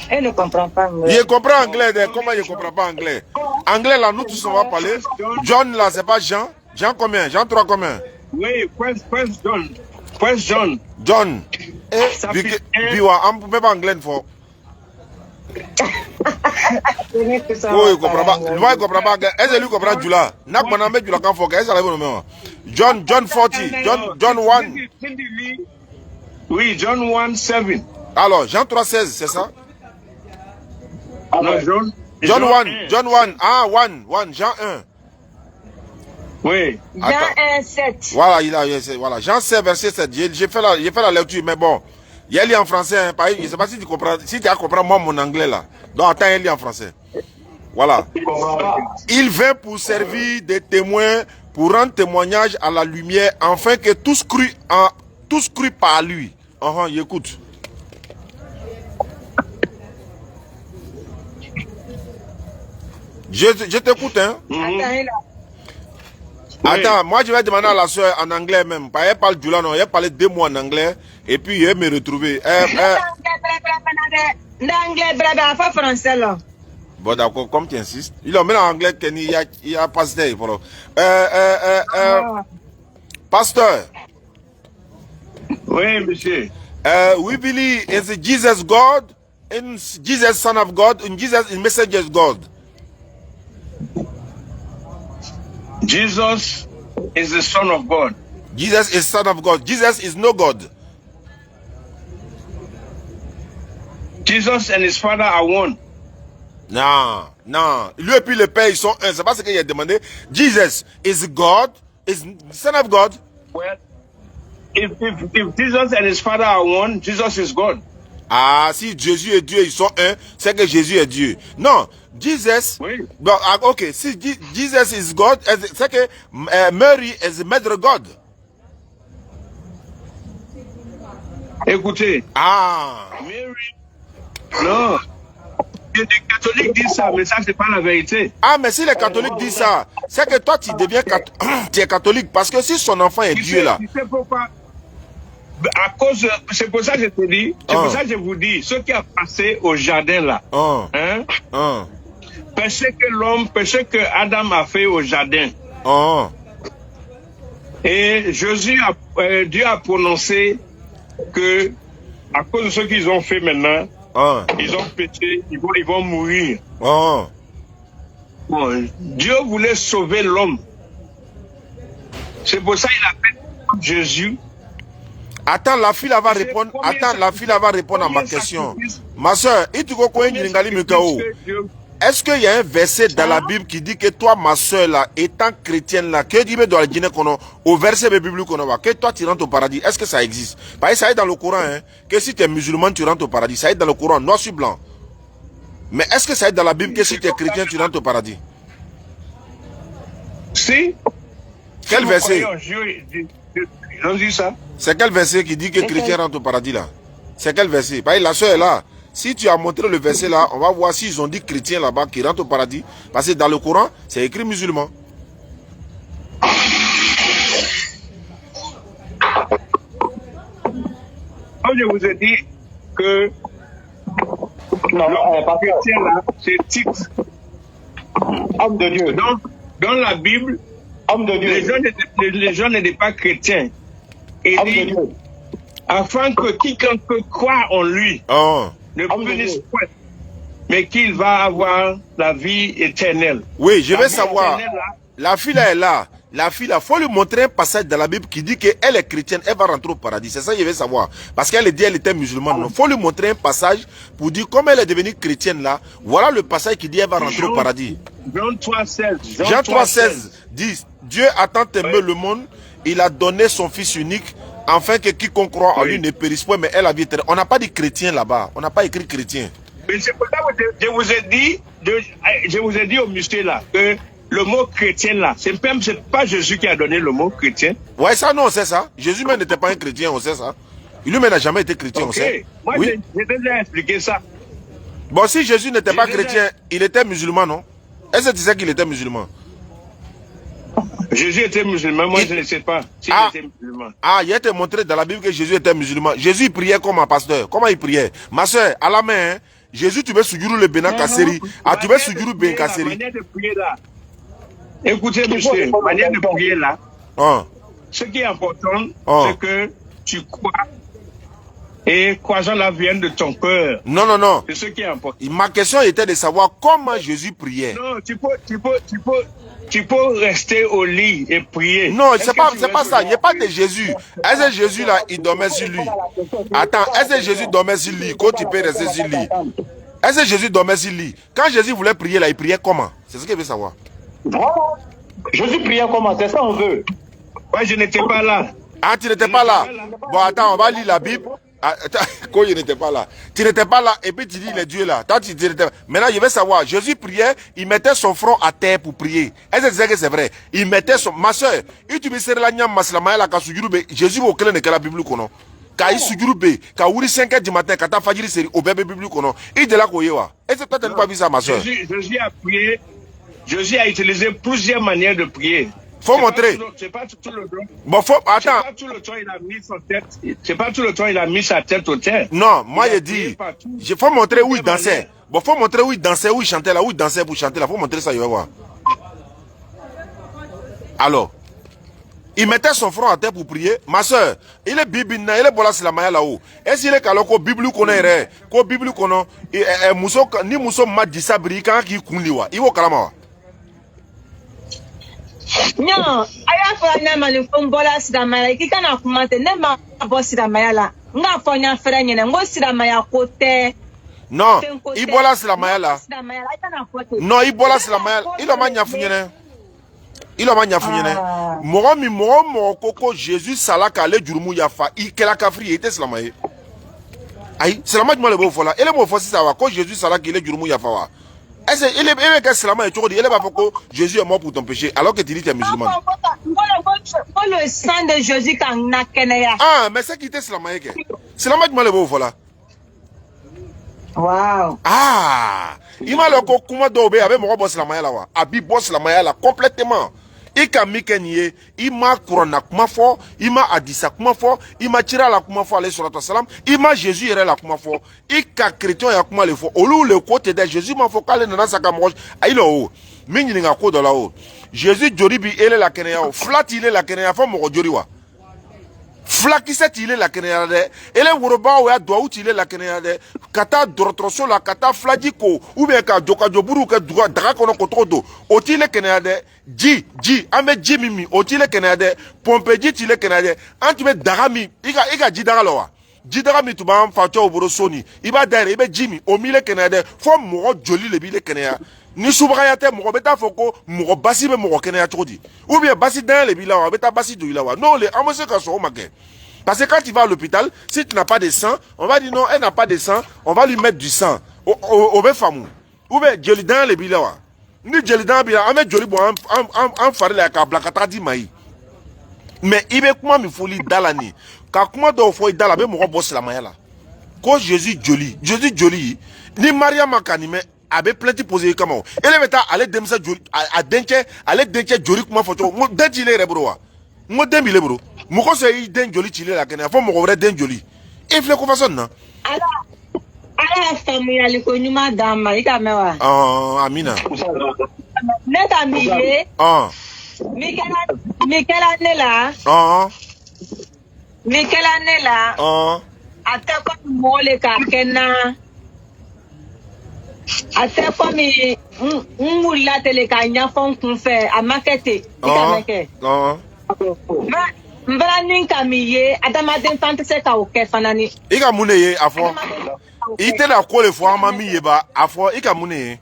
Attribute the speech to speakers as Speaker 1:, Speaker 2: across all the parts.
Speaker 1: Elle ne comprend pas anglais.
Speaker 2: Je comprends anglais. Comment je ne comprends pas anglais? Anglais, là, nous tous, on va parler. John, là, c'est pas Jean. Jean combien? Jean 3 combien?
Speaker 3: Oui, first John. First John.
Speaker 2: John. Et, Biwa, on ne peut pas anglais, faut. Oui, il comprend pas. Moi, il comprend pas. Est-ce que lui comprend Jula? N'a pas nommé Jula quand faut. Est-ce que ça va nous John 40. John 1.
Speaker 3: Oui, John 1, 7.
Speaker 2: Alors, Jean 3, 16, c'est ça?
Speaker 3: Non,
Speaker 2: John 1. Ah, 1. Jean 1.
Speaker 3: Oui.
Speaker 1: Jean 1, 7.
Speaker 2: Voilà, Jean 7, verset 7. J'ai fait la lecture, mais bon. Il y a lu en français, hein, je ne sais pas si tu comprends, si tu as compris moi mon anglais là. Donc attends, il y a lu en français. Voilà. Il vint pour servir des témoins, pour rendre témoignage à la lumière, afin que tous crient par lui. Écoute. Je t'écoute, hein. Attends, moi je vais demander à la soeur en anglais même. Elle parle du là, non, elle parle 2 mots en anglais et puis elle me retrouver.
Speaker 1: Français là.
Speaker 2: Bon d'accord, comme tu insistes. Il a mis en anglais qu'il y a pasteur. Pasteur.
Speaker 3: Oui, monsieur.
Speaker 2: We believe is Jesus God, in Jesus Son of God, in Jesus is Messenger God.
Speaker 3: Jesus is the Son of God.
Speaker 2: Jesus is Son of God. Jesus is no God.
Speaker 3: Jesus and his Father are one.
Speaker 2: Non. Lui et puis le Père, ils sont un. C'est pas ce qu'il a demandé. Jesus is God, is Son of God.
Speaker 3: Well, if Jesus and his Father are one, Jesus is God.
Speaker 2: Ah, si Jésus est Dieu, ils sont un, c'est que Jésus est Dieu. Non, Jesus,
Speaker 3: oui.
Speaker 2: Bon, ok, si Jesus is God, c'est que Mary is Mother God.
Speaker 3: Écoutez. Mary, non. Les catholiques disent ça, mais ça, c'est pas la vérité.
Speaker 2: Ah, mais si les catholiques disent ça, c'est que toi, tu deviens tu es catholique. Parce que si son enfant est Dieu, là.
Speaker 3: Tu sais pourquoi? C'est pour ça que je te dis, c'est pour ça que je vous dis, ce qui a passé au jardin là, péché que Adam a fait au jardin. Et Dieu a prononcé que, à cause de ce qu'ils ont fait maintenant, ils ont péché, ils vont mourir. Bon, Dieu voulait sauver l'homme. C'est pour ça qu'il a fait Jésus.
Speaker 2: Attends, la fille va répondre. Attends, la fille va répondre à ma question. Ma soeur, est-ce qu'il y a un verset dans la Bible qui dit que toi, ma soeur, là, étant chrétienne, là, que Dieu doit dire au verset biblique, que toi, tu rentres au paradis? Est-ce que ça existe? Parce que ça est dans le Coran, hein, que si tu es musulman, tu rentres au paradis. Ça est dans le Coran, noir sur blanc. Mais est-ce que ça est dans la Bible que si tu es chrétien, tu rentres au paradis?
Speaker 3: Si.
Speaker 2: Quel verset?
Speaker 3: Ils ont dit ça.
Speaker 2: C'est quel verset qui dit que chrétien rentre au paradis là? C'est quel verset? Parce que la soeur est là. Si tu as montré le verset là, on va voir s'ils ont dit chrétien là-bas qui rentre au paradis. Parce que dans le Coran, c'est écrit musulman.
Speaker 3: Comme je vous ai dit que le chrétien là, c'est titre.
Speaker 4: Homme de Dieu.
Speaker 3: Dans la Bible,
Speaker 4: homme de Dieu.
Speaker 3: Les gens n'étaient pas chrétiens. Et dit, afin que quiconque croit en lui ne périsse point, mais qu'il va avoir la vie éternelle.
Speaker 2: Oui, je vais savoir. La fille là est là. La fille là, il faut lui montrer un passage dans la Bible qui dit qu'elle est chrétienne, elle va rentrer au paradis. C'est ça que je vais savoir. Parce qu'elle dit qu'elle était musulmane. Il faut lui montrer un passage pour dire comment elle est devenue chrétienne là. Voilà le passage qui dit qu'elle va rentrer au paradis.
Speaker 3: Jean 3,16.
Speaker 2: Jean 3,16 dit, Dieu a tant aimé le monde, il a donné son fils unique, afin que quiconque croit en lui ne périsse pas, mais elle a vie éternelle. On n'a pas dit chrétien là-bas. On n'a pas écrit chrétien.
Speaker 3: Mais c'est pour ça que je vous ai dit au musée là, que le mot chrétien là, c'est pas Jésus qui a donné le mot chrétien.
Speaker 2: Ouais, ça non, on sait ça. Jésus même n'était pas un chrétien, on sait ça. Lui-même n'a jamais été chrétien, on sait.
Speaker 3: Moi, j'ai déjà expliqué ça.
Speaker 2: Bon, si Jésus n'était pas chrétien, il était musulman, non? Est-ce que tu sais qu'il était musulman?
Speaker 3: Jésus était musulman, moi je ne sais pas s'il était musulman.
Speaker 2: Ah, il a été montré dans la Bible que Jésus était musulman. Jésus priait comme un pasteur. Comment il priait? Ma soeur, à la main, hein, Jésus, tu veux soujuru le bénin kasseri. Ah, tu veux soujuru ben kasseri.
Speaker 3: Manière de prier là. Écoutez, monsieur, manière de prier là. Ce qui est important, c'est que tu crois. Et croisant la vienne de ton cœur.
Speaker 2: Non, non, non.
Speaker 3: C'est ce qui est important.
Speaker 2: Ma question était de savoir comment Jésus priait.
Speaker 3: Non, tu peux rester au lit et prier.
Speaker 2: Non, c'est pas ça. Il n'y a pas de Jésus. Est-ce que Jésus là, il dormait sur lui? Attends, est-ce que Jésus dormait sur lui? Quand tu peux rester sur lui? Est-ce que Jésus dormait sur lui? Quand Jésus voulait prier là, il priait comment? C'est ce qu'il veut savoir.
Speaker 4: Jésus priait comment? C'est ça on veut.
Speaker 3: Moi, je n'étais pas là.
Speaker 2: Ah, tu n'étais pas là? Bon, attends, on va lire la Bible. Quand il n'était pas là. Tu n'étais pas là et puis tu dis il est Dieu là. Maintenant, je vais savoir. Jésus priait, il mettait son front à terre pour prier. Est-ce que c'est vrai? Il mettait son. Ma soeur, tu me sais la nyam maslama la kasujurube. Jésus au clé de la Bible kono. Quand il sujurube, quand il 5h du matin, quand il fajiri seri au bébé Bible kono. Il de la koyewa. Est-ce que toi tu n'as pas vu ça, ma soeur?
Speaker 3: Jésus a prié. Jésus a utilisé plusieurs manières de prier.
Speaker 2: Faut montrer.
Speaker 3: C'est pas tout le temps.
Speaker 2: Bon, faut, attends.
Speaker 3: C'est pas tout le temps il a mis son tête. C'est pas tout le temps il a mis sa tête au terre.
Speaker 2: Non, moi je dis. Il faut montrer où il dansait. Bon, faut montrer où il dansait, où il chantait là, où il dansait pour chanter là. Faut montrer ça, il va voir. Alors, il mettait son front à terre pour prier. Ma soeur, il est bibina, il est bola silamaya là-haut. Est-ce qu'il est calé ko Bible connaît, ko Bible connaît, ni muso ma disabri quand qui kunliwa. Il va kalama.
Speaker 1: Non, aya fɔ ne ma nin fɔ n bɔra silamɛya la, k'i kana kuma ten, ne ma bɔ silamɛya la, n k'a fɔ n y'a fɛrɛ ɲɛna, n ko silamɛya ko tɛ.
Speaker 2: Non, i bɔra silamɛya la. Non, i bɔra silamɛya la. Il a ma ɲafu ɲɛnɛ. Il a ma ɲafu ɲɛnɛ. Mɔgɔ min mɔgɔ ko ko Jésus sala k'ale jurumu yafa, i kɛra kafiri ye, i tɛ silamɛ ye. Ayi, silamɛ jumɛn de b'o fɔ la? Ele m'o fɔ sisan wa, ko Jésus sala k'ale jurumu yafa wa? Est-ce qu'il est que silamɛ ye cogo di? Ele b'a fɔ ko Jésus est mort pour ton péché, alors que tu dis que tu es musulman.
Speaker 1: Le sang de Jésus quand na kɛnɛya.
Speaker 2: Ah, mais c'est qui était silamɛ ye kɛ? Silamɛ jumɛn de b'o fɔ la?
Speaker 1: Wow.
Speaker 2: Ah, il m'a le ko kuma dɔw bɛ yen a bɛ mɔgɔ bɔ silamɛya la wa? A b'i bɔ silamɛya la complètement. I ka min kɛ nin ye, i ma kuranna kuma fɔ, i ma hadisa kuma fɔ, i ma cira la kuma fɔ alayhi salatu wasalam, i ma Jésus yɛrɛ la kuma fɔ, i ka chrétien ya kuma le fɔ. Olu le ko tɛ dɛ, Jésus m'a fɔ k'ale nana sa ka mɔgɔ ayi la o. Min ɲininka ko dɔ la o. Jésus joli bi ele la kɛnɛya o, fila t'i la kɛnɛya fɔ mɔgɔ joli wa? Fulakisɛ t'i la kɛnɛya dɛ, ele worobaw ya duwawu t'i la kɛnɛya dɛ, ka taa dɔgɔtɔrɔso la ka taa filaji ko ou bien ka jɔburuw kɛ daga kɔnɔ ko tɔgɔ don, o t'i la kɛnɛya dɛ. Ji, an bɛ ji min min, o t'i la kɛnɛya dɛ. Pɔnpe ji t'i la kɛnɛya dɛ. An tun bɛ daga min, i ka ji daga la wa? Ji daga min tun b'an facɛw bolo so nin, i b'a dayɛlɛ, i bɛ ji min, o m'i la kɛnɛya dɛ. Fɔ mɔgɔ joli le b'i la kɛnɛya. Ni subagaya tɛ mɔgɔ bɛ taa fɔ ko mɔgɔ basi bɛ mɔgɔ kɛnɛya cogo di? Ou bien basi danya le b'i la wa? A bɛ taa basi don i la wa? Non, an bɛ se ka sɔn o ma kɛ. Parce que quand tu vas à l'hôpital, si tu n'as pas de sang, on va dire non, elle n'a pas de sang, on va lui mettre du sang. Au femme. Ou bien, joli dans les bilawa. Ni joli dans les bilawa, on met joli bon, en faré la kablakata di maï. Mais il veut comment me folie dans l'année. Quand comment doit faut dans la même mon boss la maïla. Quand Jésus joli, ni Maria Makanime, avait plein de posé comme on. Elle est allée demsa joli, à denke, allait denke joli comment faut toi. Moi, denke les rebroa. Moi, denke les bro. Moko se yi den joli chile la kene fo moko wre den joli e fle ko façon na
Speaker 1: ala famuyali ko nyuma dama ika mewa
Speaker 2: amina
Speaker 1: ne ta miye mikela ne la ata ko mole ka kena ata ko mi mula tele ka nya fon kun fe amakete ika meke mbara ninka mi ye adamaden fante se ka o kɛ fana ni
Speaker 2: i ka mun de ye a fɔ i tɛ na ko le fɔ an ma min ye ba a fɔ i ka mun de ye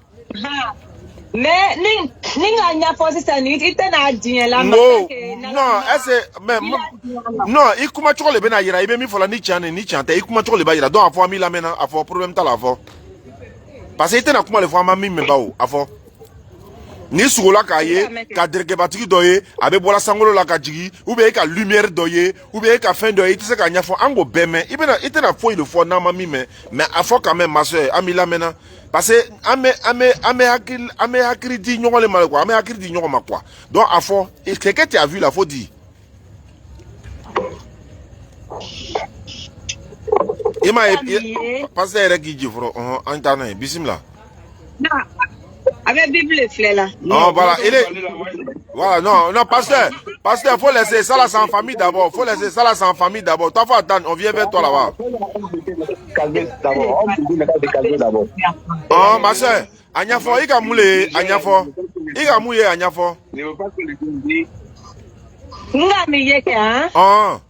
Speaker 1: mais ni ka ɲɛfɔ sisan ni i tɛ n'a diɲɛ la
Speaker 2: non mais non i kuma cogo le bɛna yira i bɛ min fɔ la ni tiɲɛ ni tiɲɛ tɛ i kuma cogo le b'a yira donc a fɔ an b'i lamɛnna a fɔ problème t'a la a fɔ parce que i tɛ na kuma le fɔ an ma min mɛn ba o a fɔ Ni sugola ka ye ka derkebatigi dɔ ye a bɛ bɔra sangolo la ka jigi ou bien ka lumière dɔ ye ou bien ka fɛn dɔ ye i tɛ se ka ɲɛfɔ an k'o bɛɛ mɛn i tɛna foyi de fɔ n'an ma min mɛn mais a fɔ quand même ma soeur an b'i lamɛnna parce que an bɛ hakili di ɲɔgɔn le ma quoi an bɛ hakili di ɲɔgɔn ma quoi donc a fɔ c'est que tu as vu la faut dire i m'a ye pasteur yɛrɛ k'i ji fɔlɔ an taa n'a ye bisimila.
Speaker 1: Avec Bible et là.
Speaker 2: Non, voilà, il est. Voilà, non, pasteur, faut laisser ça là, c'est en famille d'abord. Faut laisser ça là, c'est en famille d'abord. Toi, faut attendre, on vient vers toi là-bas. Oh, ma soeur, Agnafo, il a moulé, Agnafo. Il a mouillé, Agnafo. Oh.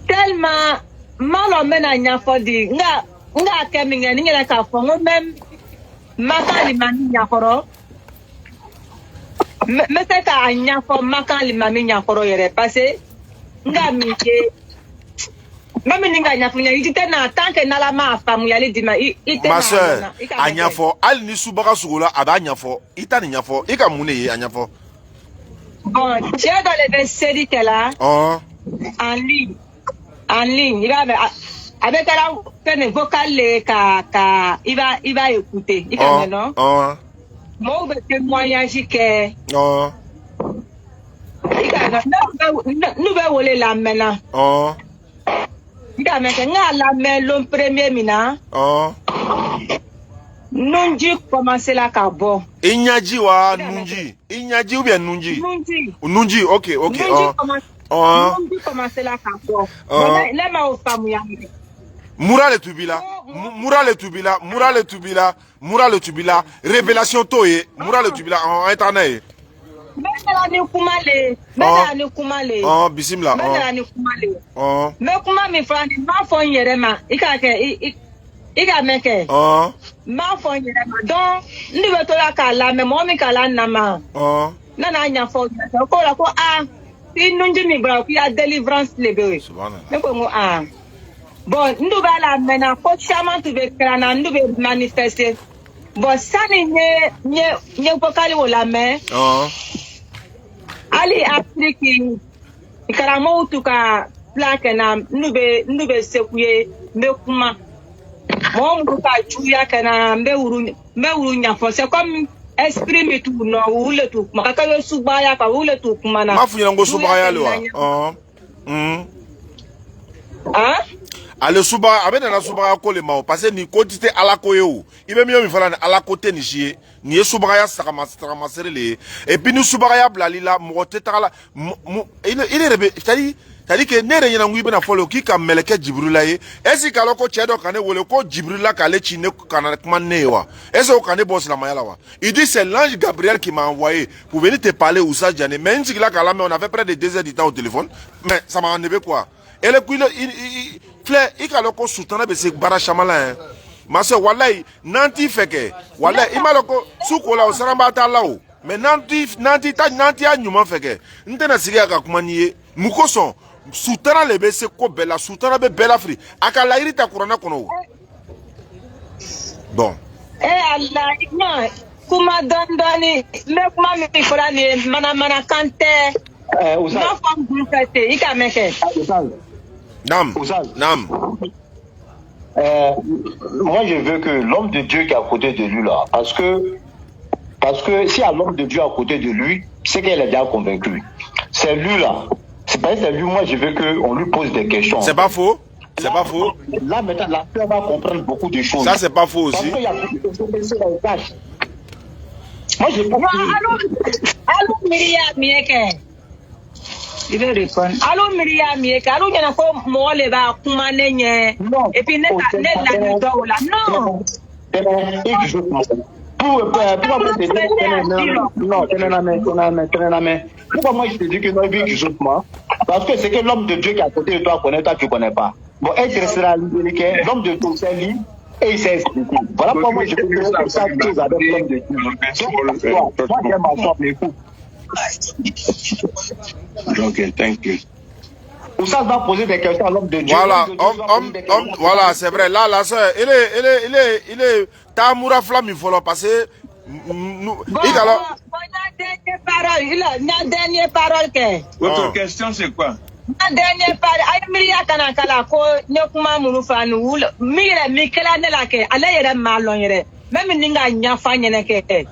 Speaker 1: Tellement, mal mène Agnafo dit, nga keminga, ni la kafo, même. Maka limami nyakoro me se ka nyafo maka limami nyakoro yere passé nga mike mami ninga nyafo nya yite na tanke na la ma famu yali dima ite
Speaker 2: ma soeur anyafo al ni subaga sugola aba nyafo ita ni nyafo ika mune ye anyafo
Speaker 1: bon j'ai dans les séries là
Speaker 2: oh
Speaker 1: en ligne il va avec la peine vocale il va écouter il va non moi je témoignage que il va nous va voler la main il va mettre la main le premier mina nunji commencer la carbone
Speaker 2: inyaji wa nunji ou bien nunji ok
Speaker 1: nunji commencer la carbone là ma femme ya
Speaker 2: Moura le tubila, révélation toye, Moura le tubila en internet. Oh, bisimila. Oh.
Speaker 1: Me kuma mi frandi ma fo yerema, ika meke.
Speaker 2: Oh.
Speaker 1: Ma fo yerema. Donc, ndi beto la kala me mo mi kala nama.
Speaker 2: Oh.
Speaker 1: Nana nya fo ko la ko nunji mi bra ko ya délivrance lebe.
Speaker 2: Subhanallah.
Speaker 1: Me ko mo bon, nous va la maintenant, faut chaman tu veux faire un nous va manifester. Bon, ça n'est pas calé au la main. Ali Afrique, caramo tout cas, plaque na nous va secouer, mais comment? Mon bouka tuya kana me uru nya c'est comme exprimer tout non ou le tout. Maka yo subaya ka ou le tout kumana.
Speaker 2: Ma funya ngo subaya lo.
Speaker 1: Hein?
Speaker 2: Ale suba abena na suba ko le ma parce ni quantité ala ko yo ibe mi yo mi fala ala côté ni chie ni e suba ya sakama serele et puis ni suba ya blalila mo tetala il est rebe tadi que ne re yana ngui bena folo ki ka meleke jibrila ye esi kala ko chedo kane wole ko jibrila kale chine kana kmanne wa esi o kane boss la mayala wa il dit c'est l'ange Gabriel qui m'a envoyé pour venir te parler ou ça Diané mais nsi la kala mais on avait près de 2 heures du temps au téléphone mais ça m'a enlevé quoi et le couille Fleur, il a le coup soutenu de ces barachamala. Ma soeur, wallahi, nanti feke. Wallahi, il m'a le coup soukola au sarambata là-haut. Mais nanti a nyuma feke. N'tena siria kakumaniye. Mukoson, soutenu le bese ko bella, soutenu be bella fri. Akala irita kurana kono. Bon.
Speaker 1: Allah, non. Kuma dandani, me kuma mi forani mana kante. Non femme bouffete, il a meke.
Speaker 2: Nam.
Speaker 4: Moi, je veux que l'homme de Dieu qui est à côté de lui là, parce que s'il y a l'homme de Dieu à côté de lui, c'est qu'elle est déjà convaincue. C'est lui là. C'est pas lui, moi je veux qu'on lui pose des questions.
Speaker 2: C'est pas faux.
Speaker 4: Là maintenant, la peur va comprendre beaucoup de choses.
Speaker 2: Ça c'est pas faux aussi.
Speaker 4: Parce qu'il y a beaucoup de choses. Moi je pense que...
Speaker 1: Allô, Myriam Mieke. Il veut répondre. Allô, Myriam Mieke. Allô, il y a encore moi les va commander. Et puis, n'est la dodo là. Non.
Speaker 4: Pourquoi moi je te dis que non, il vit parce que c'est que l'homme de Dieu qui est à côté de toi connaît, toi tu ne connais pas. Bon, être sera libéré, l'homme de Dieu c'est lui et il s'est expliqué. Voilà pourquoi moi je peux dire que ça chose avec l'homme de Dieu. Moi j'aime ma soeur, mais écoute.
Speaker 3: Ok, thank you.
Speaker 4: Ou ça va poser des questions à l'homme de Dieu.
Speaker 2: Voilà, voilà, c'est vrai. Là, la soeur, il est Tamura Flamme, il faut le passer.
Speaker 1: La dernière parole que.
Speaker 3: Votre question c'est quoi?
Speaker 1: La dernière parole. Aïe Miria Kanakala ko nyokuma munufanu wul. Mire mikela ne la ke. Ale yere malon yere. Même ninga nyafa nyene ke.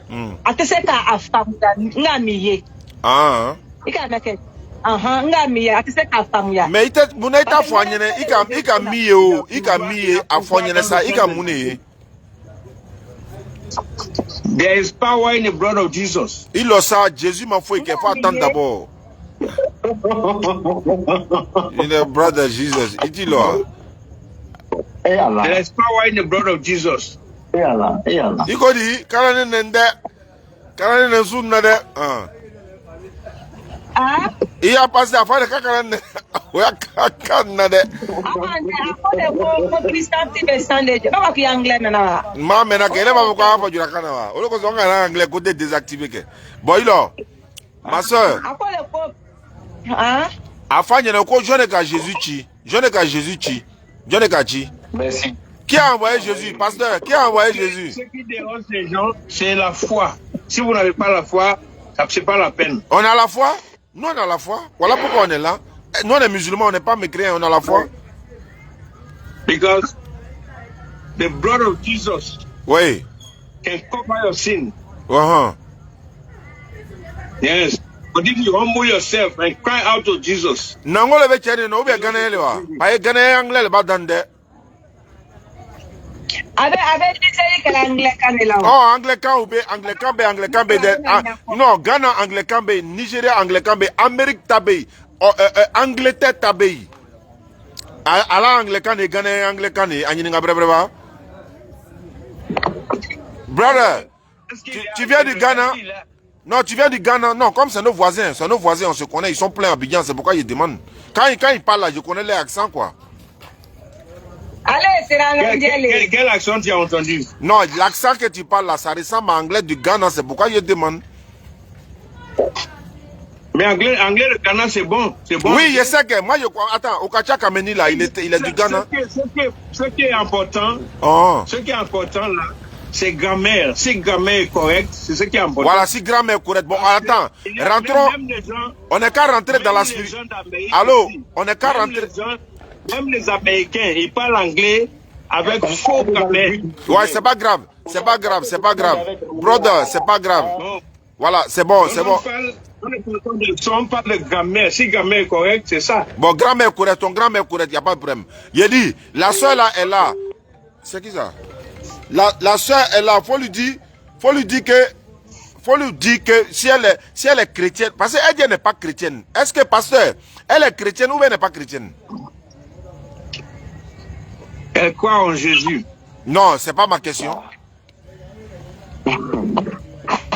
Speaker 1: Atese ka afamuda nga miye.
Speaker 2: Ah.
Speaker 1: Ika meke. Nga miye atese ka afamuya.
Speaker 2: Mais ite muna ita fo nyene ika miye o. Ika miye afo nyene sa ika mune.
Speaker 3: There is power in the blood of Jesus.
Speaker 2: Il le sait, Jésus m'a fait qu'il faut attendre d'abord. In the blood of Jesus. Il dit là.
Speaker 3: There is power in the blood of Jesus.
Speaker 2: Il dit, Karane nende, Karane nesu nade. Il a passé à faire le Karane. Ouais, Karane. Ma mena kele ma ko afa jura kana wa. O ko zonga na anglais côté désactivé ke. Boy là. Ma soeur. Afanya na ko jeune ka Jésus chi. Jeune ka Jésus chi. Jeune ka chi.
Speaker 4: Merci.
Speaker 2: Qui a envoyé Jésus, pasteur? Qui a envoyé Jésus?
Speaker 3: Ce qui dérange les gens, c'est la foi. Si vous n'avez pas la foi, c'est pas la peine.
Speaker 2: On a la foi? Nous on a la foi. Voilà pourquoi on est là. Nous on est musulmans, on n'est pas mécréants, on a la foi.
Speaker 3: Because the blood of Jesus
Speaker 2: oui.
Speaker 3: can cover your sin. Yes. But if you humble yourself and cry out to Jesus.
Speaker 2: Nangole be chene no be gana ele wa. Ba gana anglais le ba dande.
Speaker 1: Avec anglican.
Speaker 2: Oh, anglican ou be anglican be de non, Ghana anglican be, Nigeria anglican be, Amérique tabé, Angleterre tabé. Ala anglican et Ghana anglican et anyinga breba. Brother, tu viens du Ghana? Non, tu viens du Ghana. Non, comme c'est nos voisins, on se connaît, ils sont pleins à Abidjan, c'est pourquoi ils demandent. Quand ils parlent là, je connais les accents quoi.
Speaker 1: Allez, c'est
Speaker 3: quel accent tu as entendu?
Speaker 2: Non, l'accent que tu parles là, ça ressemble à anglais du Ghana, c'est pourquoi je demande.
Speaker 3: Mais anglais du Ghana, c'est bon.
Speaker 2: Oui, je sais que moi, attends, Okacha Kameni là, il est du Ghana.
Speaker 3: Ce qui est important, là, c'est grammaire. Si grammaire est correcte, c'est ce qui est important.
Speaker 2: Voilà, si grammaire est correcte. Bon, attends, rentrons. On n'est qu'à rentrer dans la spiritualité. Allô, on n'est qu'à rentrer.
Speaker 3: Même les Américains, ils parlent anglais avec faux grammaire.
Speaker 2: Ouais, c'est pas grave. Brother, c'est pas grave. Voilà, c'est bon.
Speaker 3: On parle de grammaire. Si grammaire est correct, c'est ça.
Speaker 2: Bon, grammaire correct, ton grammaire correct, il n'y a pas de problème. Il dit, la soeur là est là. C'est qui ça? La soeur est là. Faut lui dire que si elle est chrétienne, parce qu'elle n'est pas chrétienne. Est-ce que pasteur, elle est chrétienne ou elle n'est pas chrétienne?
Speaker 3: Elle croit en Jésus.
Speaker 2: Non, c'est pas ma question.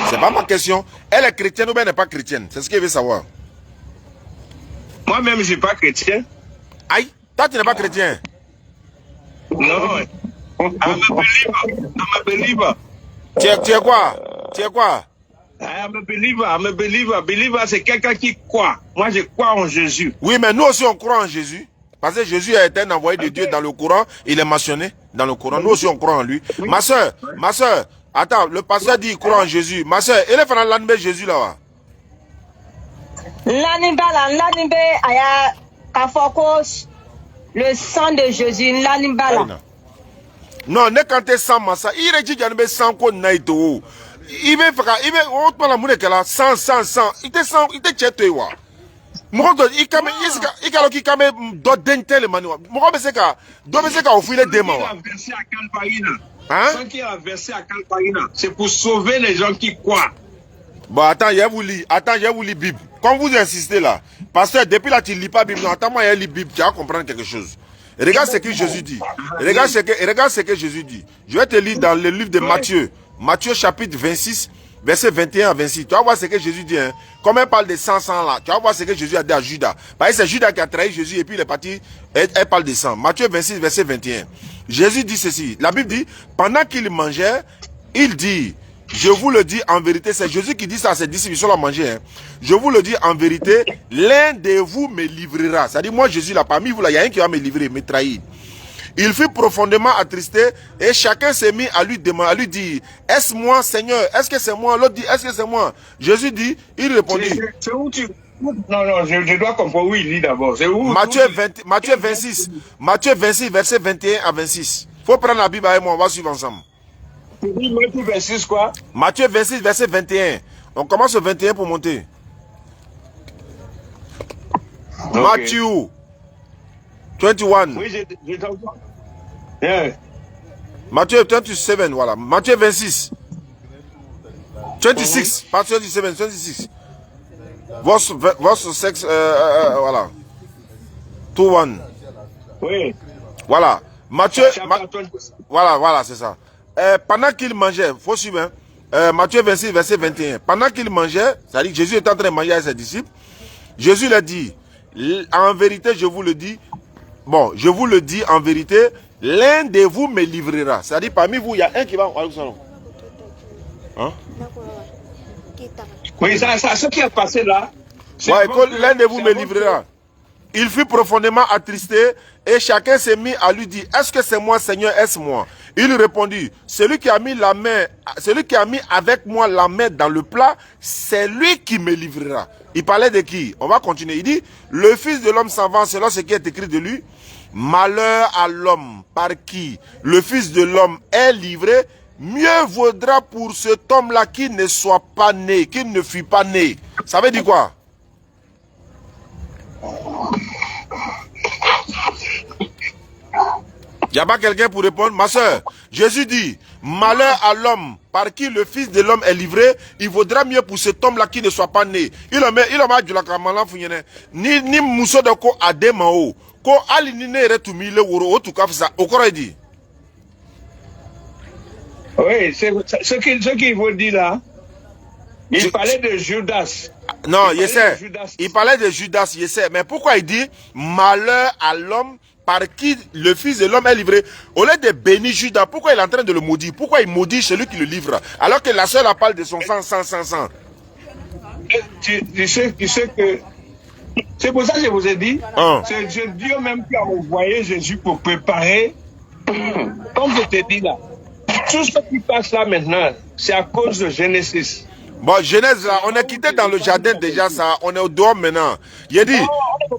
Speaker 2: C'est pas ma question. Elle est chrétienne ou elle n'est pas chrétienne? C'est ce qu'elle veut savoir.
Speaker 3: Moi-même, je ne suis pas chrétien.
Speaker 2: Aïe, toi tu n'es pas chrétien?
Speaker 3: Non. I'm a believer.
Speaker 2: Tu es quoi?
Speaker 3: I'm a believer. Believer, c'est quelqu'un qui croit. Moi, je crois en Jésus.
Speaker 2: Oui, mais nous aussi, on croit en Jésus. Parce que Jésus a été un envoyé de Dieu dans le Coran. Il est mentionné dans le Coran. Nous aussi, on croit en lui. Oui. Ma soeur, attends, le pasteur dit qu'il croit en Jésus. Ma soeur, elle est fait l'animé Jésus là.
Speaker 1: L'animé, aya kafokos, le sang de Jésus, l'animé.
Speaker 2: Non, ne quand tu sans massa, il est dit qu'il y a sans quoi naïto. Il veut faire, on te la moune qu'elle a 100. Il te tient toi. Mokoto ikame ikalo kikame do dentel manuwa moko beseka ofile dema wa
Speaker 3: hein ce qui est versé à Calparina c'est pour sauver les gens qui croient.
Speaker 2: Bon attends, je vous lis Bible. Comme vous insistez là, pasteur, depuis là tu lis pas Bible, non, attends moi je lis Bible, tu vas comprendre quelque chose. Regarde ce que Jésus dit. Regarde ce que Jésus dit. Je vais te lire dans le livre de Matthieu chapitre 26 verset 21 à 26. Tu vas voir ce que Jésus dit. Hein. Comme elle parle de 100 là, tu vas voir ce que Jésus a dit à Judas. Parce que c'est Judas qui a trahi Jésus et puis il est parti. Elle parle de 100. Matthieu 26 verset 21. Jésus dit ceci. La Bible dit, pendant qu'il mangeait, il dit, je vous le dis en vérité, c'est Jésus qui dit ça à ses disciples, ils sont là à manger. Hein. Je vous le dis en vérité, l'un de vous me livrera. C'est-à-dire, moi Jésus là, parmi vous là, il y a un qui va me livrer, me trahir. Il fut profondément attristé et chacun s'est mis à lui demander, à lui dire, est-ce moi, Seigneur? Est-ce que c'est moi? L'autre dit, est-ce que c'est moi? Jésus dit, il répondit.
Speaker 3: C'est où tu... Non, je dois comprendre où il lit d'abord. C'est où?
Speaker 2: Matthieu 26, verset 21 à 26. Faut prendre la Bible avec moi, on va suivre ensemble.
Speaker 3: Matthieu 26 quoi?
Speaker 2: Matthieu 26, verset 21. On commence au 21 pour monter. Okay. Matthieu 21.
Speaker 3: Oui, j'ai entendu. Yeah.
Speaker 2: Matthieu 27, voilà. Matthieu 26. 26, pas 27, 26. Verse 6, voilà. 2-1.
Speaker 3: Oui.
Speaker 2: Voilà. Matthieu, voilà, c'est ça. Pendant qu'il mangeait, faut suivre, hein? Matthieu 26, verset 21. Pendant qu'il mangeait, c'est-à-dire que Jésus est en train de manger avec ses disciples, Jésus leur dit, en vérité, je vous le dis, bon, je vous le dis en vérité, l'un de vous me livrera. C'est-à-dire, parmi vous, il y a un qui va au salon. Hein?
Speaker 3: Oui, ça, ce qui est passé là.
Speaker 2: Ouais, l'un de vous me livrera. Il fut profondément attristé et chacun s'est mis à lui dire, est-ce que c'est moi, Seigneur, est-ce moi? Il répondit, celui qui a mis avec moi la main dans le plat, c'est lui qui me livrera. Il parlait de qui? On va continuer. Il dit, le Fils de l'homme s'en va selon ce qui est écrit de lui. Malheur à l'homme par qui le Fils de l'homme est livré. Mieux vaudra pour cet homme-là qu'il ne soit pas né, qu'il ne fût pas né. Ça veut dire quoi? Il n'y a pas quelqu'un pour répondre? Ma soeur, Jésus dit, malheur à l'homme par qui le Fils de l'homme est livré, il vaudra mieux pour cet homme-là qui ne soit pas né. Il a dit la kamala funyene. Ni muso de ko ademao. Ko ali ni ne retumi le woro otu kafisa. Okoro dit.
Speaker 3: Oui, ce qu'il veut dire là. Il parlait de Judas.
Speaker 2: Non, je sais. Il parlait de Judas, je sais. Mais pourquoi il dit malheur à l'homme par qui le Fils de l'homme est livré? Au lieu de bénir Judas, pourquoi il est en train de le maudire? Pourquoi il maudit celui qui le livre? Alors que la sœur parle de son sang.
Speaker 3: Tu sais que... C'est pour ça que je vous ai dit. C'est Dieu même qui a envoyé Jésus pour préparer. Comme je t'ai dit là. Tout ce qui passe là maintenant, c'est à cause de Genesis.
Speaker 2: Bon, Genèse là, on est quitté dans le jardin déjà, ça, on est au dehors maintenant. Il a dit,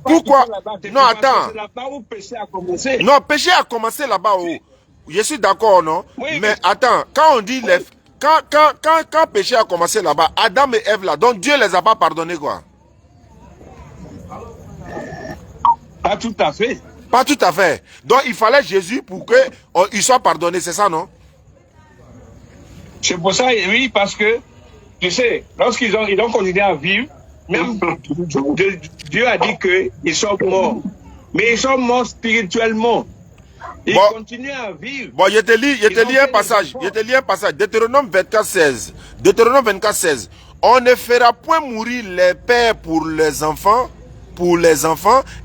Speaker 2: pourquoi? Non, attends.
Speaker 3: C'est là-bas où le péché a commencé.
Speaker 2: Non, péché a commencé là-bas. Je suis d'accord, non? Oui, mais attends, quand on dit, quand péché a commencé là-bas, Adam et Ève là, donc Dieu les a pas pardonnés, quoi?
Speaker 3: Pas tout à fait.
Speaker 2: Pas tout à fait. Donc il fallait Jésus pour qu'il soit pardonné, c'est ça, non?
Speaker 3: C'est pour ça, oui, parce que, tu sais, lorsqu'ils ont continué à vivre, même Dieu a dit qu'ils sont morts. Mais ils sont morts spirituellement. Ils continuent à vivre.
Speaker 2: Bon, je te lis un passage. Deutéronome 24, 16. Deutéronome 24, 16. On ne fera point mourir les pères pour les enfants,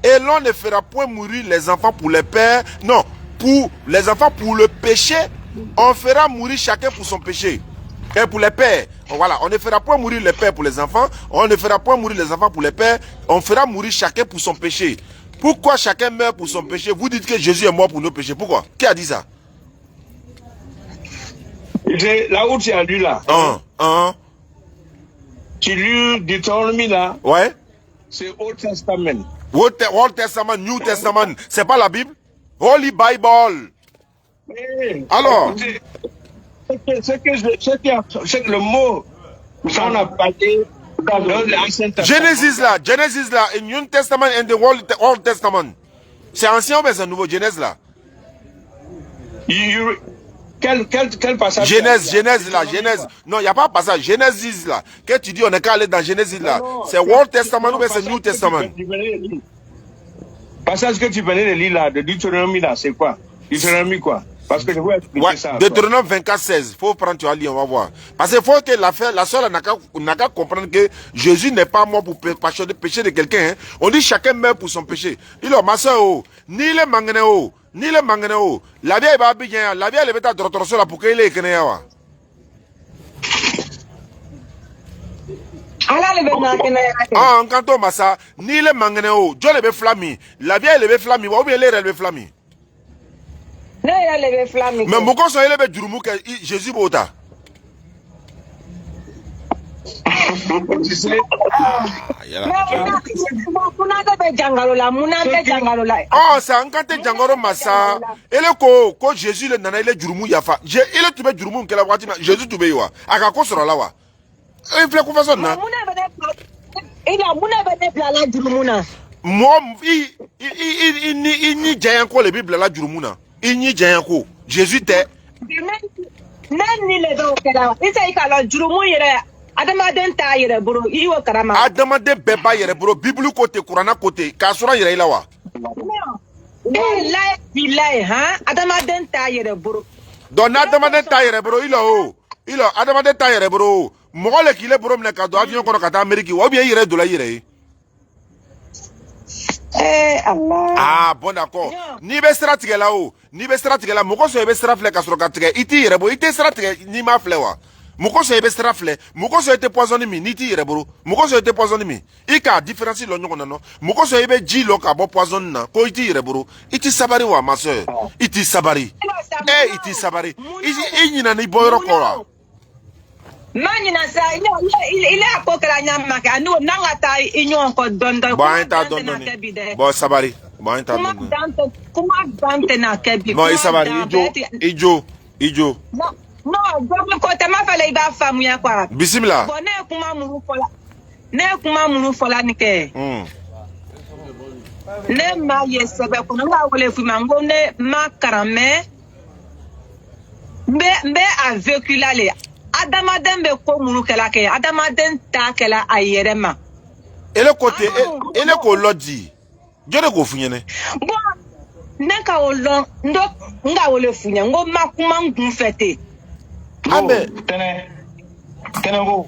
Speaker 2: et l'on ne fera point mourir les enfants pour les pères. Non, pour les enfants, pour le péché, on fera mourir chacun pour son péché. Et pour les pères, voilà, on ne fera point mourir les pères pour les enfants, on ne fera point mourir les enfants pour les pères, on fera mourir chacun pour son péché. Pourquoi chacun meurt pour son péché? Vous dites que Jésus est mort pour nos péchés. Pourquoi? Qui a dit ça?
Speaker 3: Là où tu as lu là. Tu lis Deutéronome là.
Speaker 2: Ouais.
Speaker 3: C'est Old Testament.
Speaker 2: Old Testament, New Testament. C'est pas la Bible? Holy Bible.
Speaker 3: Oui.
Speaker 2: Alors.
Speaker 3: C'est que le mot, ça on a parlé dans l'Ancien Testament.
Speaker 2: Genesis là, in New Testament and the Old Testament. C'est ancien mais c'est nouveau, Genèse là.
Speaker 3: Quel passage?
Speaker 2: Genèse là, Genèse. Non, il n'y a pas de passage. Genesis là. Quand tu dis on est qu'à aller dans Genesis là, c'est Old Testament ou c'est New Testament?
Speaker 3: Passage que tu venais de lire là, de Deutéronome là, c'est quoi? Deutéronome quoi? Parce que je vais expliquer ça.
Speaker 2: Deutéronome 24, 16. Il faut prendre, tu vas lire, on va voir. Parce qu'il faut que la soeur n'a qu'à comprendre que Jésus n'est pas mort pour le péché de quelqu'un. Hein. On dit chacun meurt pour son péché. Il a ma soeur, ni le manganeo, ni le manganeo. La vieille va bien, la vieille va être à pour qu'il ait écrit. Ah, en canton, massa, ni le manganeo, Dieu le flammi. La vieille le flammi, ou bien l'air le flammi. Mais Moko so ele be jurumu ke Jésus bota.
Speaker 3: Tu sais.
Speaker 2: Oh, c'est un kante jangoro massa. Ele ko Jésus le nana ele jurumu yafa. Ele tube jurumu ke la wati na Jésus tube yo. Aka ko soro la wa. E fle ko façon na.
Speaker 1: Il a muna bene blala jurumuna.
Speaker 2: Moi ni jayan ko le Bible la jurumuna. Ni jayan ko. Jésus te.
Speaker 1: Nani le do kala. Isa ikala jurumu yere. Adamaden ta yere bro. Iwo karama.
Speaker 2: Adamaden beba yere bro. Bible côté, Qur'an côté. Ka sura yere ila wa.
Speaker 1: Billahi ha. Adamaden ta yere bro.
Speaker 2: Don Adamaden ta yere bro ilo. Ilo Adamaden ta yere bro. Mogole kile bro mne ka do avion kono kata Amerique. Wa bien yere do la yere.
Speaker 1: Allah.
Speaker 2: Ah bon d'accord. Ni be stratégie là o. Ni be stratégie là moko so be stratégie ka sura ka tege. Iti yere bo ite stratégie ni ma flewa. Moko so ebe strafle, moko so ete poisonné mi niti yere bro. Moko so ete poisonné mi. Ika différence lo nyoko nano. Moko so ebe ji lo ka bo poison na. Ko iti yere bro. Iti sabari wa ma soeur. Iti sabari. Iti sabari. Iti na ni boyro ko la.
Speaker 1: Mani na sa il a kokala nyama ka anu nangata inyo ko dondo.
Speaker 2: Ba enta dondo ni. Bo sabari. Ba enta dondo.
Speaker 1: Kuma dante na kebi.
Speaker 2: Mo isabari ijo.
Speaker 1: Non, je côté ma fallait ba femme ya quoi.
Speaker 2: Bismillah.
Speaker 1: Bon ne kuma munu fola. Ne kuma munu fola ni ke. Ne ma yesebe ko nga wole fu mango ne ma karame. Mbe a vécu là les. Adamaden be ko munu kala ke. Adamaden ta kala ayerema.
Speaker 2: Et le côté et le ko lodi. Jode ko funyene.
Speaker 1: Bon, ne ka olon ndo nga wole funya ngo makuma ngun fete.
Speaker 2: Amen.
Speaker 4: Tenengo.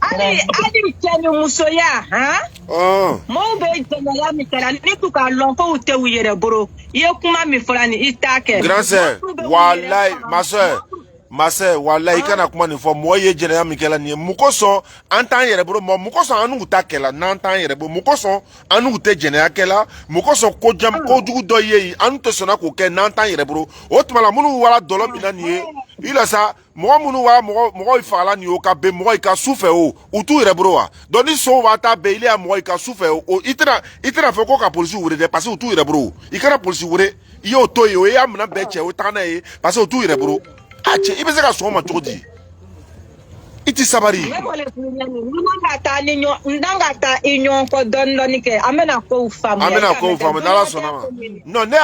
Speaker 1: Ali kenu musoya, ha?
Speaker 2: Oh.
Speaker 1: Mo be jenya mi kala ni tuka lonko ute wiyere bro. Ye kuma mi folani itake.
Speaker 2: Grand sœur, wallahi ma sœur, wallahi kana kuma ni fo mo ye jenya mi kala ni mukoso antan yere bro mo mukoso anu utakela nantan yere bro mukoso anu ute jenya kela mukoso ko jam ko dugu do ye anu to sona ko ke nantan yere bro otmala munu wala dolo binani ila sa mo munu wa mo ifala ni o ka be mo ka souffre o utu yere bro wa doni so wa ta be ile mo ka souffre o itira fe ko ka police wure de parce utu yere bro ikara police wure yo to yo ya mna be che o tana e parce utu yere bro ache ibe se ka so ma jodi iti sabari
Speaker 1: ndanga ta inyo ko dondoni ke amena ko famu
Speaker 2: dala sona no ne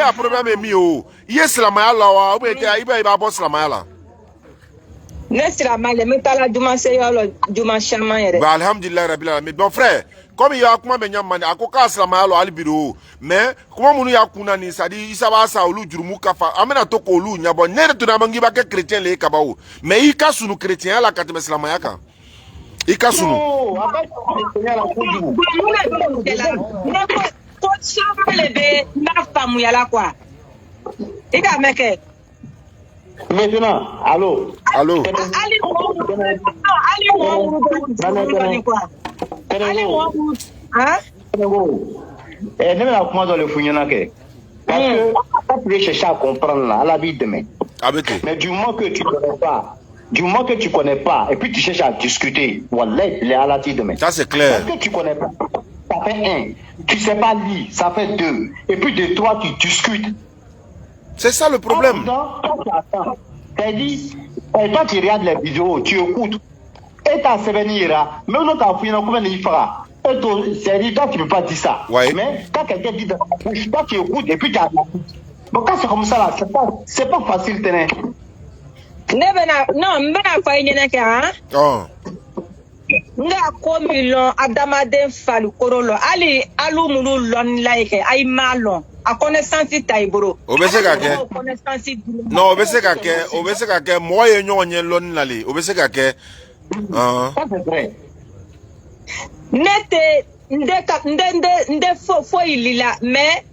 Speaker 2: a problème mi o yeslama ya lawa o be te ibe ba boss lama ya la
Speaker 1: nesira male metala juma se yo juma shama yere
Speaker 2: ba alhamdulillah rabbil alamin bon frère comme il y a kuma be nyamane akoka aslama ya lo albiro mais kuma munu ya kuna ni sadi isaba sa olu jurumu kafa amena to ko olu nyabo nere to na mangi ba ke chrétien le kabawo mais i ka sunu chrétien la katebe islama ya ka i ka sunu
Speaker 1: ko chama le be na famu ya la kwa ika meke
Speaker 4: maintenant allô
Speaker 2: allô
Speaker 4: ne bɛna kuma dɔ le f'u ɲɛna kɛ parce que quand tu veux chercher à comprendre là ala b'i dɛmɛ mais du moment que tu connais pas et puis tu cherches à discuter wallahi les ala t'i dɛmɛ
Speaker 2: ça c'est clair
Speaker 4: parce que tu connais pas ça fait un tu sais pas lire ça fait deux et puis de toi tu discutes.
Speaker 2: C'est ça le problème.
Speaker 4: C'est-à-dire, toi tu regardes les vidéos, tu écoutes, et ta sévenira, même non t'as fouillé, comment il fera. C'est-à-dire, toi tu ne peux pas dire ça.
Speaker 2: Ouais.
Speaker 4: Mais quand quelqu'un dit dans ta bouche, toi tu écoutes et puis tu as la bouche. Bon, quand c'est comme ça là, c'est pas facile, tenez.
Speaker 1: Non, mais pas une hein?
Speaker 2: Oh.
Speaker 1: Nga komi lon adamaden falu korolo ali alu munu lon like ay malon a connaissance taiboro
Speaker 2: obese ka ke non obese ka ke mo ye nyonye lon lali obese ka ke
Speaker 1: nete nde fo ilila mais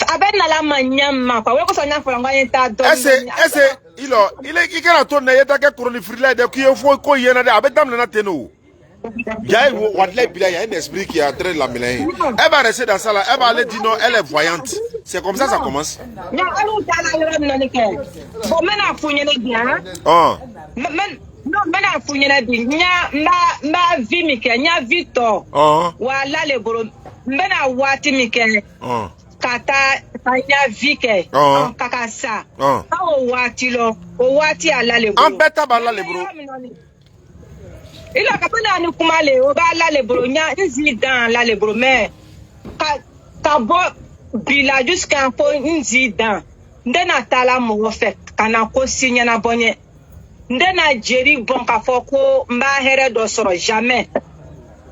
Speaker 1: abena la manyama kwa weko sonya fo ngwa yenta do
Speaker 2: il ikana to na yeta ke kuroni frila de ku yefo ko yena de abedam na teno Il y a un esprit qui est en train de la mélanger. Elle va rester dans ça là, elle va aller dire non, elle est voyante. C'est comme ça ça commence. Oh.
Speaker 1: Non, mena funyana bi ma vi mi ke nya Victor wala le boro mena wati mi ke kata nya vi ke kaka sa o wati lo o wati ala le boro
Speaker 2: an beta ba ala le boro
Speaker 1: ila ka bana ni kuma le o ba ala le boro nya nzi dan ala le boro mais ka bo bila jusqu'à po nzi dan ndena tala mo fe kana ko sinya na bonye ndena jeri bon ka foko mba here do soro jamais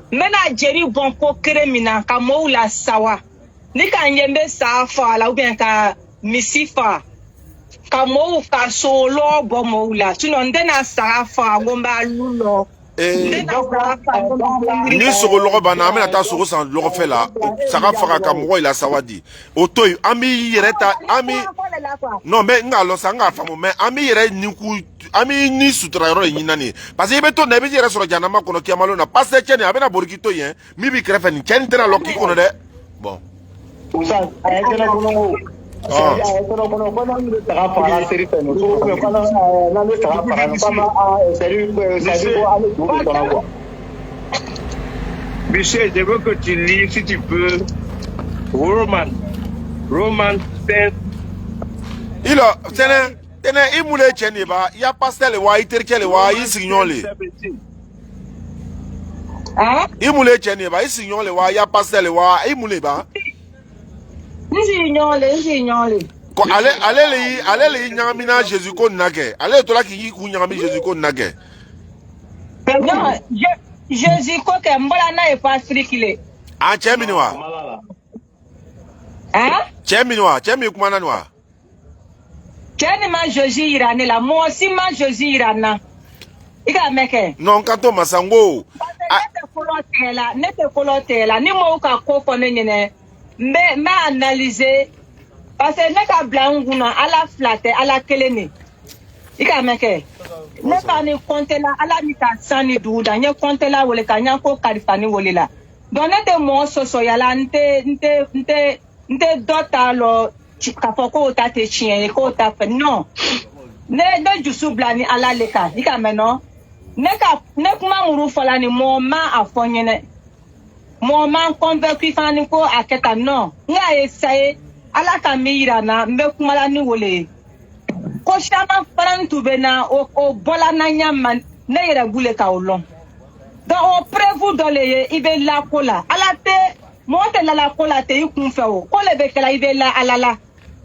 Speaker 1: mena jeri bon ko kremina ka moula sawa ni ka nyembe sa fa la ou bien ka misifa ka mou ka solo bo moula tuno ndena sa fa ngomba lulo
Speaker 2: ni sogo logo bana amena ta sogo san logo fait là ça va faire ka mo ila sawadi otoy ami yereta ami non mais ngalo sanga famo mais ami yere niku ami ni sutra ro yinani parce que beto na be yere soro janama kono kiamalo na passe chene abena borikito yen mi bi krefe ni chene tena loki kono de bon
Speaker 4: usa ayetena kono
Speaker 3: Michel, je veux que tu lis, si tu peux, Roman 10.
Speaker 2: Il a, il moulait chene ba, il y a pastel wa iterkele wa il signole.
Speaker 1: Ah?
Speaker 2: Il moulait chene ba, il signole wa il y a pastel wa il moulait ba.
Speaker 1: Nzignole.
Speaker 2: Ko ale le nyamina Jésus ko nage. Ale to la ki ku nyami Jésus ko nage.
Speaker 1: Non, Jésus ko ke mbola na e pa Afrique.
Speaker 2: Ah chemini wa.
Speaker 1: Hein?
Speaker 2: Chemi kuma na wa.
Speaker 1: Cheni ma Jésus irane la, mo si ma Jésus irana. Ika meke.
Speaker 2: Non kanto masango.
Speaker 1: Nete kolotela, ni mo ka ko fo ne ma analyser parce que ne ka blanguna ala flatter ala kelene ika meke ne pa ni compter la ala mi ka sani duda nye compter la wole ka nya ko kalifani wole la donc ne te mo so ya la nte dota lo ka foko ta te chien ko ta fe non ne jusu blani ala leka ika meno ne kuma muru fola ni mo ma afonyene mon man convaincu fani ko aketa non nga essayer ala ka mira na mbe kumala ni wole ko shama parantu bena o bola na nyama ne yere bule ka olon donc on prévu dans les ibe la kola ala te monte la kola te ikun fe o ko le be kala ibe la alala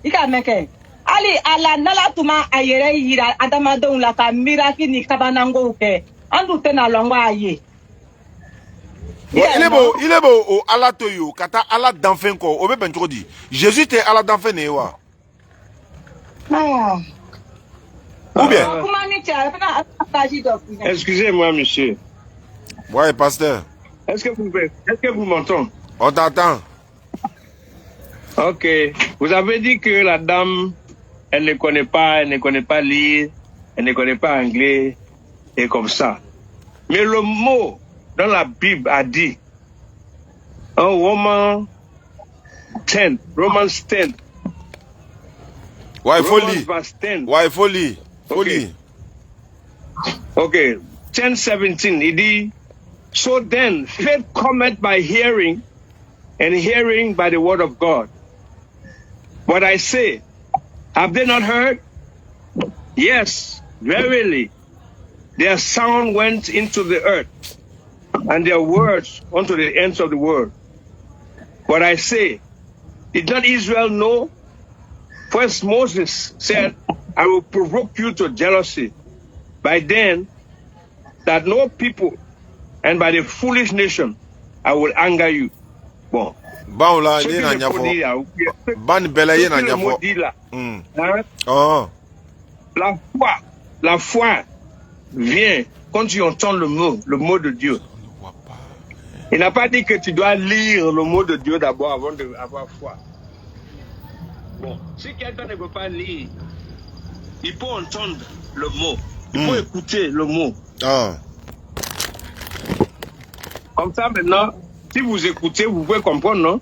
Speaker 1: ika meke ali ala nala tuma ayere yira adama don la ka miracle ni kabanango ke andu te na longwa aye.
Speaker 2: Bon, il est beau au ala toyo kata ala d'enfin ko obe ben di Jésus était ala d'enfin ne wa ou bien
Speaker 3: excusez-moi monsieur.
Speaker 2: Ouais pasteur.
Speaker 3: Est-ce que vous m'entendez?
Speaker 2: On t'entend.
Speaker 3: OK, vous avez dit que la dame elle ne connaît pas lire, elle ne connaît pas anglais et comme ça. Mais le mot dans la Bible a dit, en Romans 10.
Speaker 2: Ouais, il faut lire.
Speaker 3: Verse 10.
Speaker 2: Ouais, il faut lire.
Speaker 3: OK. 10:17, il dit, so then faith cometh by hearing, and hearing by the word of God. But I say, have they not heard? Yes, verily. Their sound went into the earth, and their words unto the ends of the world. But I say, did not Israel know? First Moses said, I will provoke you to jealousy by then that no people, and by the foolish nation I will anger you. Bon.
Speaker 2: Bon là, il y a ban bela y
Speaker 3: a la foi vient quand tu entends le mot de Dieu. Il n'a pas dit que tu dois lire le mot de Dieu d'abord avant d'avoir foi. Bon, si quelqu'un ne veut pas lire, il peut entendre le mot, il peut écouter le mot. Comme ça, maintenant, si vous écoutez, vous pouvez comprendre, non?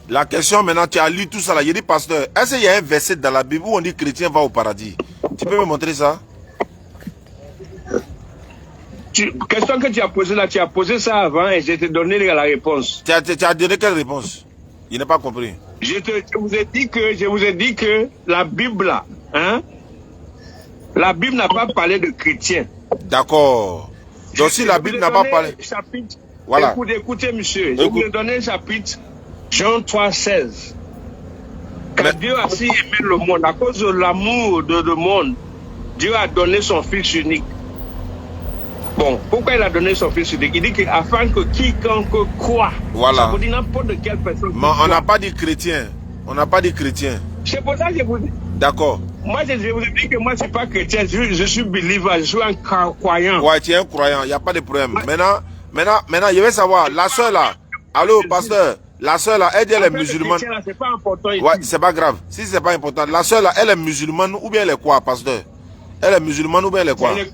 Speaker 2: La question maintenant, tu as lu tout ça là. Il dit, pasteur, est-ce qu'il y a un verset dans la Bible où on dit chrétien va au paradis? Tu peux me montrer ça?
Speaker 3: Question que tu as posée là, tu as posé ça avant et je t'ai donné la réponse.
Speaker 2: Tu as donné quelle réponse? Je n'ai pas compris.
Speaker 3: Je vous ai dit que la Bible là, hein? La Bible n'a pas parlé de chrétiens.
Speaker 2: D'accord. Donc si la Bible n'a pas parlé...
Speaker 3: Chapitre,
Speaker 2: voilà.
Speaker 3: Écoutez, monsieur, je vous ai donné le chapitre Jean 3,16. Car Dieu a si aimé le monde, à cause de l'amour de le monde, Dieu a donné son Fils unique. Bon, pourquoi il a donné son Fils unique? Il dit qu'afin que quiconque croit,
Speaker 2: voilà.
Speaker 3: Ça vous dit n'importe quelle personne.
Speaker 2: Mais on n'a pas dit chrétien. On n'a pas dit chrétien.
Speaker 3: C'est pour ça que je vous dis.
Speaker 2: D'accord.
Speaker 3: Moi, je vous ai dit que moi, je ne suis pas chrétien, je suis believer, je suis un croyant.
Speaker 2: Ouais, tu es un croyant, il n'y a pas de problème. Maintenant, je vais savoir, la soeur là, allô, pasteur, la soeur là, elle dit elle est musulmane.
Speaker 3: C'est pas important ici.
Speaker 2: Ouais, c'est pas grave. Si c'est pas important, la soeur là, elle est musulmane ou bien elle est quoi, pasteur? Elle est musulmane ou bien elle est quoi?
Speaker 3: Elle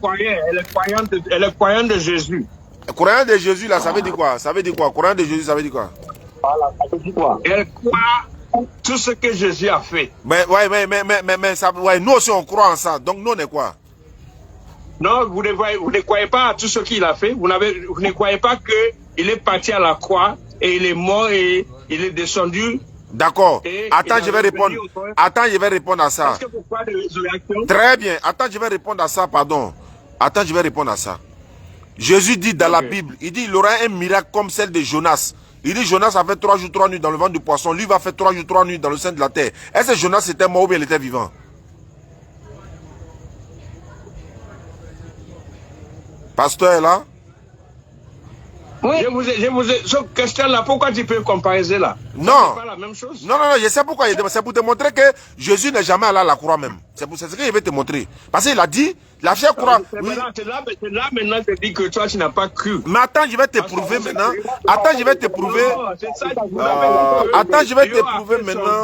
Speaker 3: est croyante de Jésus.
Speaker 2: Croyant de Jésus là, ça veut dire quoi? Ça veut dire quoi? Croyant de Jésus, ça veut dire quoi?
Speaker 4: Voilà, ça veut dire quoi?
Speaker 3: Elle croit tout ce que Jésus a fait.
Speaker 2: Mais ça, ouais, nous aussi on croit en ça. Donc nous on est quoi?
Speaker 3: Non, vous ne croyez pas à tout ce qu'il a fait. Vous ne croyez pas qu'il est parti à la croix et il est mort et il est descendu.
Speaker 2: D'accord. Attends, je vais répondre. Attends, je vais répondre à ça. Très bien. Attends, je vais répondre à ça, pardon. Attends, je vais répondre à ça. Jésus dit dans la Bible, il dit il aura un miracle comme celle de Jonas. Il dit Jonas a fait 3 jours, 3 nuits dans le ventre du poisson. Lui va faire 3 jours, 3 nuits dans le sein de la terre. Est-ce que Jonas était mort ou bien il était vivant? Pasteur est là?
Speaker 3: Oui. Je vous ai, ce question-là, pourquoi tu peux comparer là?
Speaker 2: Non.
Speaker 3: C'est pas la même chose.
Speaker 2: Non, je sais pourquoi. C'est pour te montrer que Jésus n'est jamais allé à la croix même. C'est ce que je vais te montrer. Parce qu'il a dit, la chère croix. Oui.
Speaker 3: C'est là maintenant que tu dis que toi, tu n'as pas cru.
Speaker 2: Mais attends, je vais te prouver maintenant. Attends, je vais te prouver. Attends, je vais te prouver maintenant.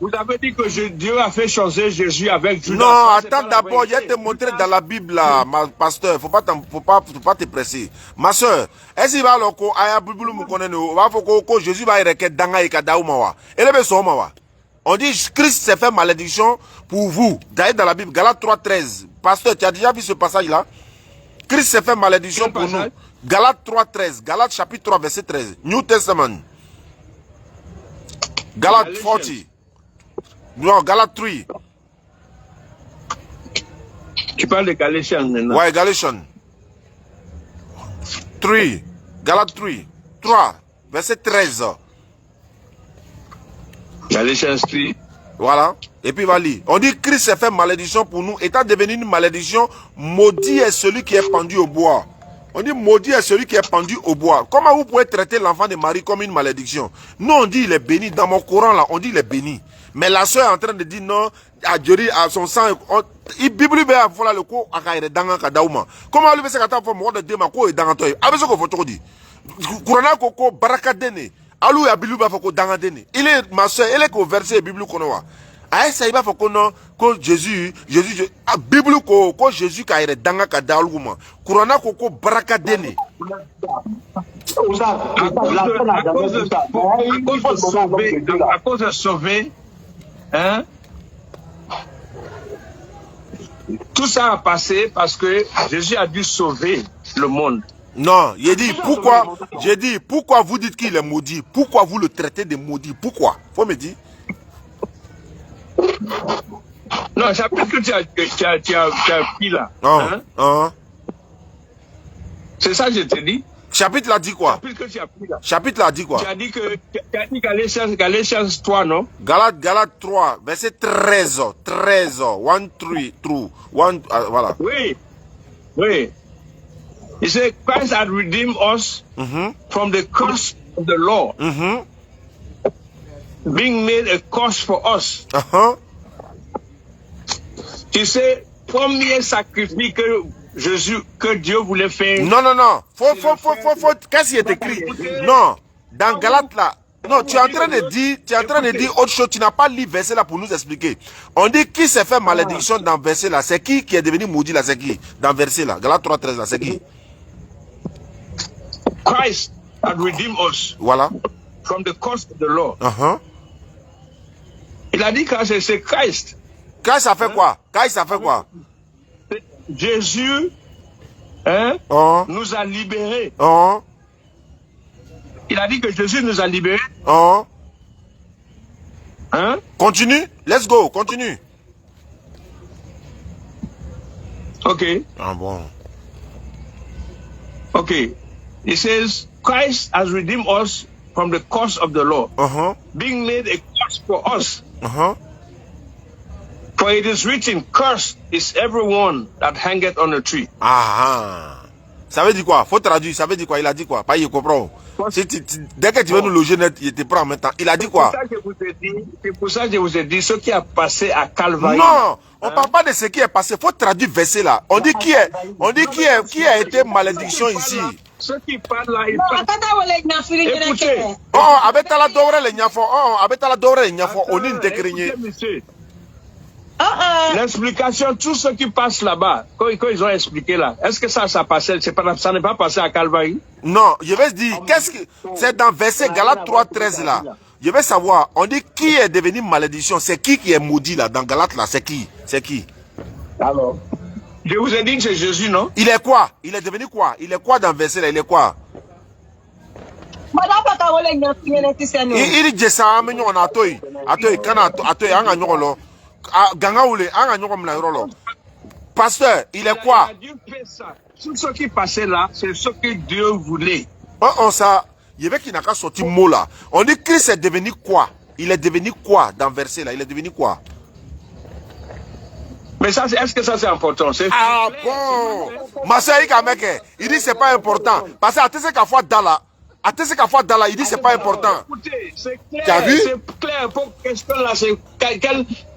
Speaker 3: Vous avez dit que Dieu a fait changer Jésus avec Judas.
Speaker 2: Non, attends d'abord, je vais te montrer dans la Bible là, ma pasteur. Faut pas te presser. Ma soeur, est-ce qu'il va alors aya Bible mu connaître va faut que Jésus va y danga et kadaoumawa. Et le somawa. On dit Christ s'est fait malédiction pour vous. D'ailleurs dans la Bible, Galates 3:13. Pasteur, tu as déjà vu ce passage là? Christ s'est fait malédiction pour nous. Galates 3:13. Galates chapitre 3 verset 13. New Testament. Galates 40. Non, Galates 3.
Speaker 3: Tu parles de Galatians maintenant.
Speaker 2: Ouais, Galatians 3. Galates 3, verset 13.
Speaker 3: Galatians 3.
Speaker 2: Voilà. Et puis, va lire. On dit Christ s'est fait malédiction pour nous. Étant devenu une malédiction, maudit est celui qui est pendu au bois. On dit maudit est celui qui est pendu au bois. Comment vous pouvez traiter l'enfant de Marie comme une malédiction? Nous, on dit il est béni. Dans mon Coran, là, on dit il est béni. Mais la soeur est en train de dire non, à Dieu, à son sang, il Bible a fait le coup à Kaïre Kadaouma. Comment lui fait ça quand on de Dieu, ma co est dans toi? Avec ce qu'on faut dire. Courana Koko, Barakadene, Alou et Bilu Bafoko Dangadene. Il est ma soeur, elle est qu'au verset Bible Konoa. Ah, ça y va, faut qu'on que Jésus, Bible ko Jésus Kaïre Danga Kadaouma. Courana Koko Barakadene.
Speaker 3: À cause de sauver, hein? Tout ça a passé parce que Jésus a dû sauver le monde.
Speaker 2: Non, j'ai dit pourquoi vous dites qu'il est maudit? Pourquoi vous le traitez de maudit? Pourquoi? Faut me dire.
Speaker 3: Non, chapitre que tu as pris là.
Speaker 2: Hein?
Speaker 3: C'est ça que je te dis.
Speaker 2: Chapitre l'a dit quoi?
Speaker 3: Chapitre que tu as pris là.
Speaker 2: Chapitre l'a dit quoi?
Speaker 3: Tu as dit Galatians 3, non?
Speaker 2: Galates 3, verset 13. 1, 3, 1, voilà.
Speaker 3: Oui. He said, Christ had redeemed us from the curse of the law, being made a curse for us. Tu sais, premier sacrifice que Dieu voulait faire.
Speaker 2: Non. Qu'est-ce qui est écrit? Non, dans Galates là. Non, tu es en train de dire autre chose. Tu n'as pas lu verset là pour nous expliquer. On dit qui s'est fait malédiction dans verset là. C'est qui est devenu maudit là? C'est qui? Dans verset là. Galates 3:13 là, c'est qui?
Speaker 3: Christ had redeemed us.
Speaker 2: Voilà.
Speaker 3: From the curse of the law. Il a dit que c'est Christ.
Speaker 2: Christ a fait quoi? Christ a fait quoi?
Speaker 3: Jésus nous a libérés. Il a dit que Jésus nous a libérés.
Speaker 2: Continue. Let's go. Continue.
Speaker 3: Ok.
Speaker 2: Ah bon.
Speaker 3: Ok. It says, Christ has redeemed us from the curse of the law, being made a curse for us. For it is written, cursed is everyone that hangeth on a tree.
Speaker 2: Ça veut dire quoi? Faut traduire. Ça veut dire quoi? Il a dit quoi? Pas il comprend. Dès que tu veux nous loger net, il te prend en même temps. Il a dit quoi?
Speaker 3: C'est pour ça que je vous ai dit ce qui a passé à Calvaire.
Speaker 2: Non, on ne parle pas de ce qui est passé. Faut traduire verset là. On dit qui a été malédiction ici.
Speaker 3: Ceux qui parlent là, ils parlent. Écoutez.
Speaker 2: Abetala dore le nyafo. Abetala dore le nyafo. On est décréné.
Speaker 3: L'explication, tout ce qui passe là-bas, quand ils ont expliqué là, est-ce que ça passait, ça n'est pas passé à Calvaire?
Speaker 2: Non, je vais dire, c'est dans verset Galates 3:13 là. Je vais savoir, on dit qui est devenu malédiction, c'est qui est maudit là, dans Galates là, c'est qui?
Speaker 3: Alors, je vous ai dit que c'est Jésus, non?
Speaker 2: Il est quoi? Il est devenu quoi? Il est quoi dans verset là? Il est quoi? Il dit ça, on a toy, pasteur, il est quoi?
Speaker 3: Tout ce qui passait là, c'est ce que Dieu voulait.
Speaker 2: Il y avait qui n'a qu'à sortir mot là. On dit que Christ est devenu quoi? Il est devenu quoi dans verset là? Il est devenu quoi?
Speaker 3: Mais ça, est-ce que ça c'est important?
Speaker 2: Ah bon? Ma soeur, il dit c'est pas important. Parce que à ce qu'à fois Dala, il dit c'est pas important.
Speaker 3: Écoutez, c'est clair.
Speaker 2: Tu as vu?
Speaker 3: C'est clair. Pour question là, c'est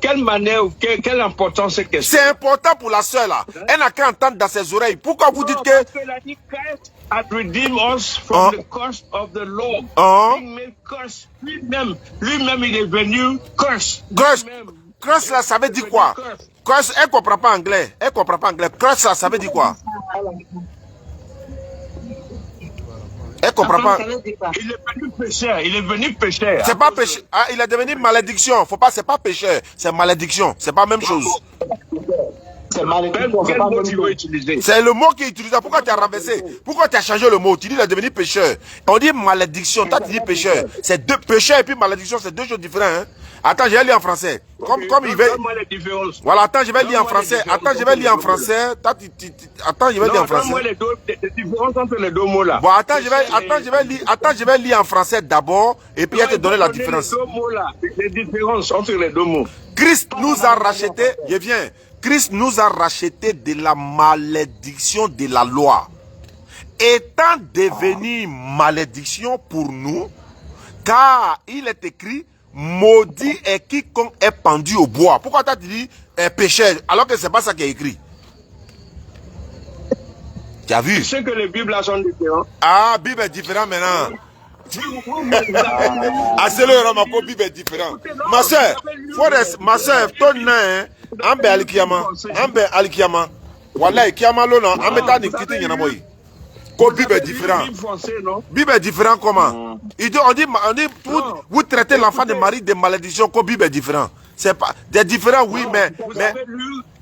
Speaker 3: quelle manière, quelle importance c'est question.
Speaker 2: C'est important pour la soeur là. Elle n'a qu'à entendre dans ses oreilles. Pourquoi vous dites que
Speaker 3: Christ had redeemed us from the curse of the law. Lui-même, il est venu curse.
Speaker 2: Curse là, ça veut dire quoi? Curse, elle comprend pas anglais. Curse là, ça veut dire quoi? Elle comprend pas.
Speaker 3: Il est venu pécheur.
Speaker 2: C'est pas péché. Il est devenu malédiction. Faut pas, c'est pas pécheur, c'est malédiction. C'est pas la même chose.
Speaker 4: C'est malédiction, c'est pas même chose.
Speaker 2: C'est le mot qui est utilisé. Pourquoi tu as renversé? Pourquoi tu as changé le mot? Tu dis il est devenu pécheur. On dit malédiction. Toi tu dis pécheur. C'est deux pécheurs et puis malédiction, c'est deux choses différentes. Hein? Attends, je vais lire en français. Comme il va. Voilà, attends, je vais lire en français. Attends, je vais lire en français. Attends, je vais lire en français. Bon, attends, je vais lire en français d'abord et puis je vais te donner la différence.
Speaker 3: Les différences entre les deux mots.
Speaker 2: Christ nous a racheté, je viens. Christ nous a racheté de la malédiction de la loi. Étant devenu malédiction pour nous, car il est écrit, maudit est quiconque est pendu au bois. Pourquoi tu as dit pécheur alors que c'est pas ça qui est écrit? Tu as vu?
Speaker 3: Tu sais que les Bibles là sont différentes.
Speaker 2: Ah, Bible est différent maintenant. Ah, c'est le Ramako, Bible est différent. Ma soeur, ton nain, Ambe Alikiyama. Voilà, Kiyama Lona, Ameta ni Kiti Yanamoy. Ko Bible est différent. Bible est différent comment? On dit, vous traitez l'enfant de Marie de malédiction, ko Bible est différent. C'est pas, des différents, oui, mais.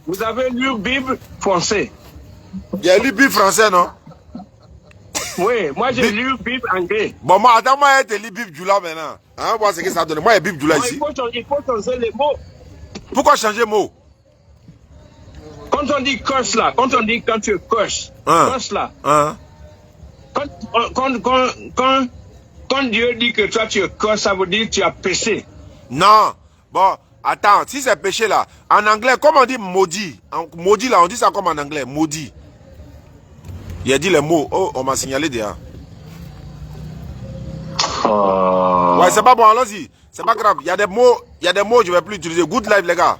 Speaker 3: Vous avez lu Bible français?
Speaker 2: Il y a lu Bible français, non?
Speaker 3: Oui, moi j'ai lu Bible anglais.
Speaker 2: Bon, moi, attends, moi, j'ai lu Bible Djoula maintenant. Hein, voir ce que ça donne. Moi, il y a Bible Djoula ici.
Speaker 3: Il faut changer les mots.
Speaker 2: Pourquoi changer les mots?
Speaker 3: Quand on dit curse là, quand tu curse, curse là. Quand Dieu dit que toi tu es curse, ça veut dire que tu as péché.
Speaker 2: Non. Bon, attends, si c'est péché là, en anglais, comment on dit maudit? Maudit là, on dit ça comme en anglais, maudit. Il a dit les mots. Oh, on m'a signalé déjà. Ouais, c'est pas bon, allons-y. C'est pas grave. Il y a des mots, je vais plus utiliser. Good life, les gars.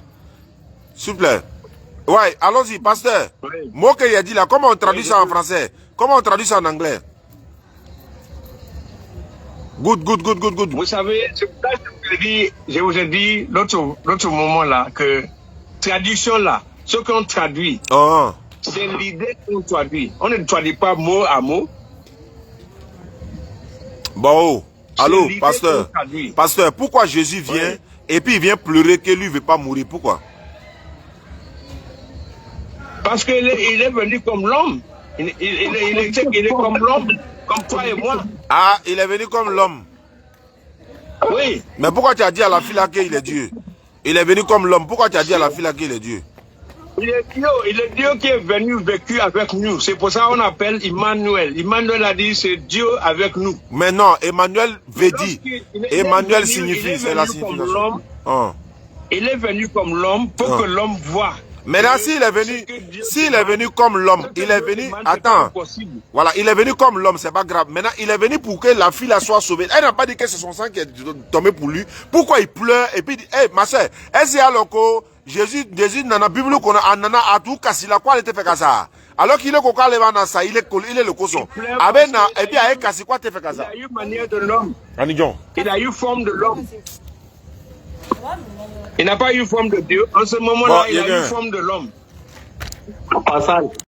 Speaker 2: S'il vous plaît. Ouais, allons-y, pasteur. Oui. Mot qu'il a dit là, comment on traduit ça en français? Comment on traduit ça en anglais? Good.
Speaker 3: Vous savez, je vous ai dit l'autre moment là, que traduction là, ce qu'on traduit. C'est l'idée qu'on traduit. On ne traduit pas mot à mot.
Speaker 2: Bon, allô, pasteur. Pasteur, pourquoi Jésus vient et puis il vient pleurer que lui ne veut pas mourir? Pourquoi?
Speaker 3: Parce qu'il est venu comme l'homme. Il est comme l'homme, comme toi et moi.
Speaker 2: Ah, il est venu comme l'homme.
Speaker 3: Oui.
Speaker 2: Mais pourquoi tu as dit à la fille là qu'il est Dieu? Il est venu comme l'homme. Pourquoi tu as dit à la fille là qu'il est Dieu?
Speaker 3: Il est Dieu qui est venu vécu avec nous. C'est pour ça qu'on appelle Emmanuel. Emmanuel a dit c'est Dieu avec nous.
Speaker 2: Mais non, Emmanuel veut dire. Emmanuel signifie, c'est la signification.
Speaker 3: Il est venu comme l'homme pour que l'homme voie.
Speaker 2: Maintenant, s'il est venu comme l'homme, il est venu, attends, voilà, il est venu comme l'homme, c'est pas grave. Maintenant, il est venu pour que la fille la soit sauvée. Elle n'a pas dit que c'est son sang qui est tombé pour lui. Pourquoi il pleure? Et puis, il dit, hey, ma soeur, est-ce qu'il y a le Jésus, dans la Bible, qu'on a, nana, à tout, casser la quoi, elle était fait comme ça. Alors qu'il est coca, il est le cochon. Et puis, avec casser quoi, t'es fait comme ça.
Speaker 3: Il a eu manière de l'homme. Il a eu forme de l'homme. Il n'a pas eu forme de Dieu. En ce moment-là, il a eu forme de l'homme.